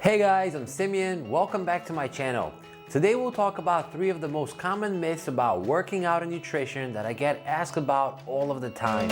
Hey guys, I'm Simeon. Welcome back to my channel. Today we'll talk about 3 of the most common myths about working out and nutrition that I get asked about all of the time.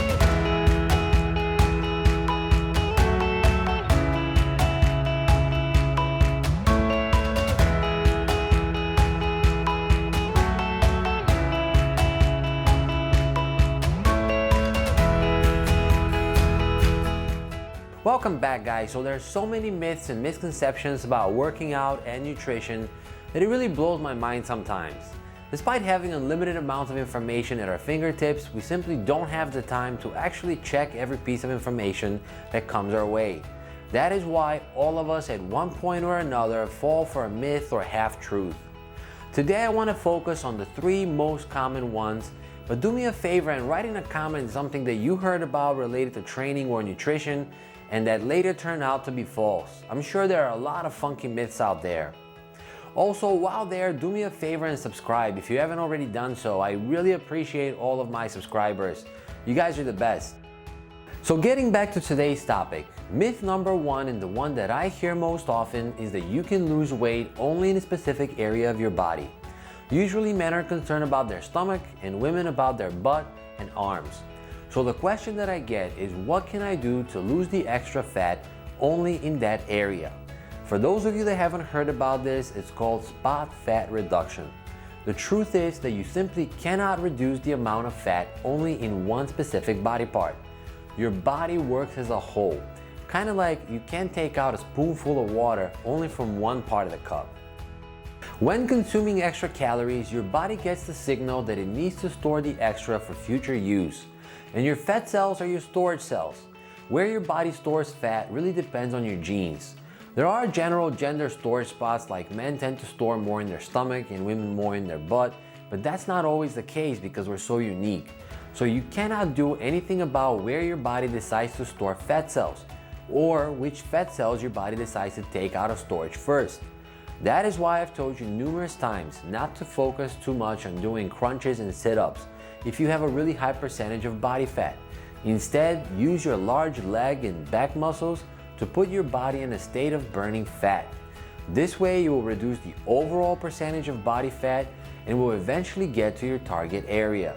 Welcome back guys. So there's so many myths and misconceptions about working out and nutrition that it really blows my mind sometimes. Despite having unlimited amounts of information at our fingertips, we simply don't have the time to actually check every piece of information that comes our way. That is why all of us at one point or another fall for a myth or half-truth. Today I want to focus on the 3 most common ones, but do me a favor and write in a comment something that you heard about related to training or nutrition and that later turned out to be false. I'm sure there are a lot of funky myths out there. Also, while there, do me a favor and subscribe if you haven't already done so. I really appreciate all of my subscribers. You guys are the best. So getting back to today's topic, myth number 1 and the one that I hear most often is that you can lose weight only in a specific area of your body. Usually men are concerned about their stomach and women about their butt and arms. So the question that I get is, what can I do to lose the extra fat only in that area? For those of you that haven't heard about this, it's called spot fat reduction. The truth is that you simply cannot reduce the amount of fat only in one specific body part. Your body works as a whole, kind of like you can't take out a spoonful of water only from one part of the cup. When consuming extra calories, your body gets the signal that it needs to store the extra for future use. And your fat cells are your storage cells. Where your body stores fat really depends on your genes. There are general gender storage spots, like men tend to store more in their stomach and women more in their butt, but that's not always the case because we're so unique. So you cannot do anything about where your body decides to store fat cells or which fat cells your body decides to take out of storage first. That is why I've told you numerous times not to focus too much on doing crunches and sit-ups if you have a really high percentage of body fat. Instead, use your large leg and back muscles to put your body in a state of burning fat. This way you will reduce the overall percentage of body fat and will eventually get to your target area.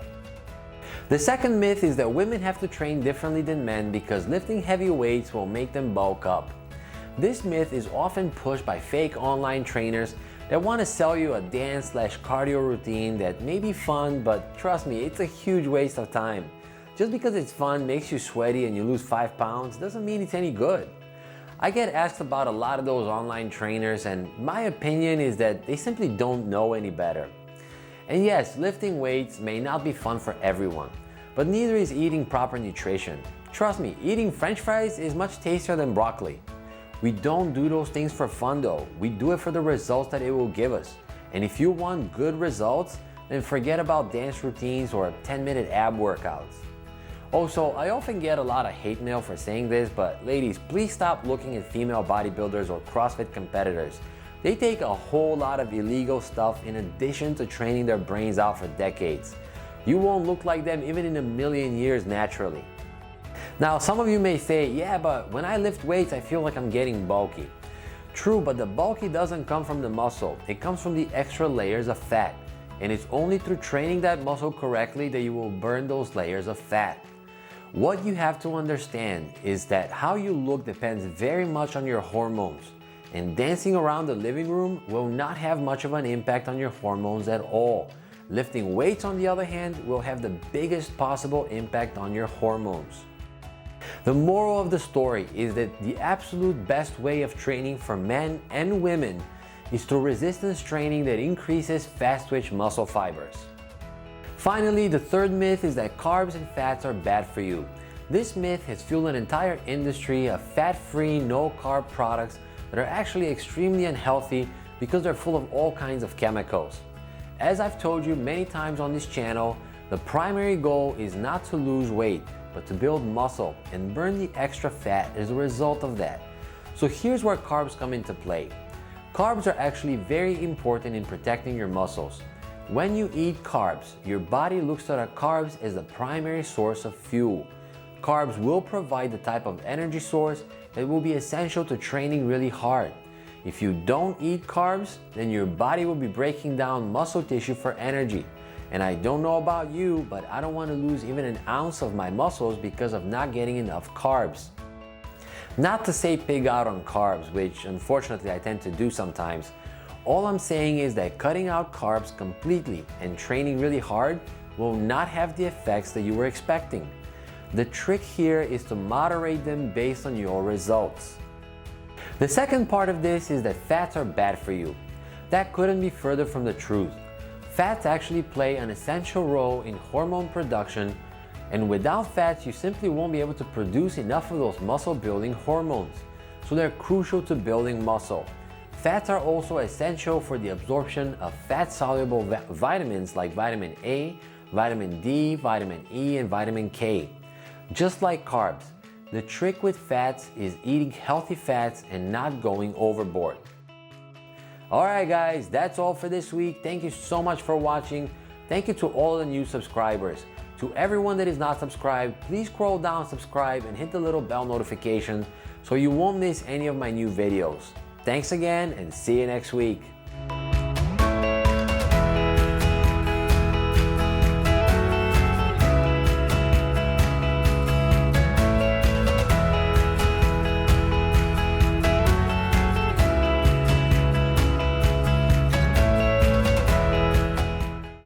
The second myth is that women have to train differently than men because lifting heavy weights will make them bulk up. This myth is often pushed by fake online trainers that want to sell you a dance/cardio routine that may be fun, but trust me, it's a huge waste of time. Just because it's fun, makes you sweaty, and you lose 5 pounds doesn't mean it's any good. I get asked about a lot of those online trainers, and my opinion is that they simply don't know any better. And yes, lifting weights may not be fun for everyone, but neither is eating proper nutrition. Trust me, eating French fries is much tastier than broccoli. We don't do those things for fun though. We do it for the results that it will give us. And if you want good results, then forget about dance routines or 10-minute ab workouts. Also, I often get a lot of hate mail for saying this, but ladies, please stop looking at female bodybuilders or CrossFit competitors. They take a whole lot of illegal stuff in addition to training their brains out for decades. You won't look like them even in a million years naturally. Now, some of you may say, yeah, but when I lift weights, I feel like I'm getting bulky. True, but the bulky doesn't come from the muscle. It comes from the extra layers of fat. And it's only through training that muscle correctly that you will burn those layers of fat. What you have to understand is that how you look depends very much on your hormones. And dancing around the living room will not have much of an impact on your hormones at all. Lifting weights, on the other hand, will have the biggest possible impact on your hormones. The moral of the story is that the absolute best way of training for men and women is through resistance training that increases fast-twitch muscle fibers. Finally, the third myth is that carbs and fats are bad for you. This myth has fueled an entire industry of fat-free, no-carb products that are actually extremely unhealthy because they're full of all kinds of chemicals. As I've told you many times on this channel, the primary goal is not to lose weight, but to build muscle and burn the extra fat as a result of that. So here's where carbs come into play. Carbs are actually very important in protecting your muscles. When you eat carbs, your body looks at carbs as the primary source of fuel. Carbs will provide the type of energy source that will be essential to training really hard. If you don't eat carbs, then your body will be breaking down muscle tissue for energy. And I don't know about you, but I don't want to lose even an ounce of my muscles because of not getting enough carbs. Not to say pig out on carbs, which unfortunately I tend to do sometimes. All I'm saying is that cutting out carbs completely and training really hard will not have the effects that you were expecting. The trick here is to moderate them based on your results. The second part of this is that fats are bad for you. That couldn't be further from the truth. Fats actually play an essential role in hormone production, and without fats you simply won't be able to produce enough of those muscle building hormones. So they're crucial to building muscle. Fats are also essential for the absorption of fat-soluble vitamins like vitamin A, vitamin D, vitamin E, and vitamin K. Just like carbs, the trick with fats is eating healthy fats and not going overboard. Alright guys, that's all for this week. Thank you so much for watching. Thank you to all the new subscribers. To everyone that is not subscribed, please scroll down, subscribe, and hit the little bell notification so you won't miss any of my new videos. Thanks again, and see you next week.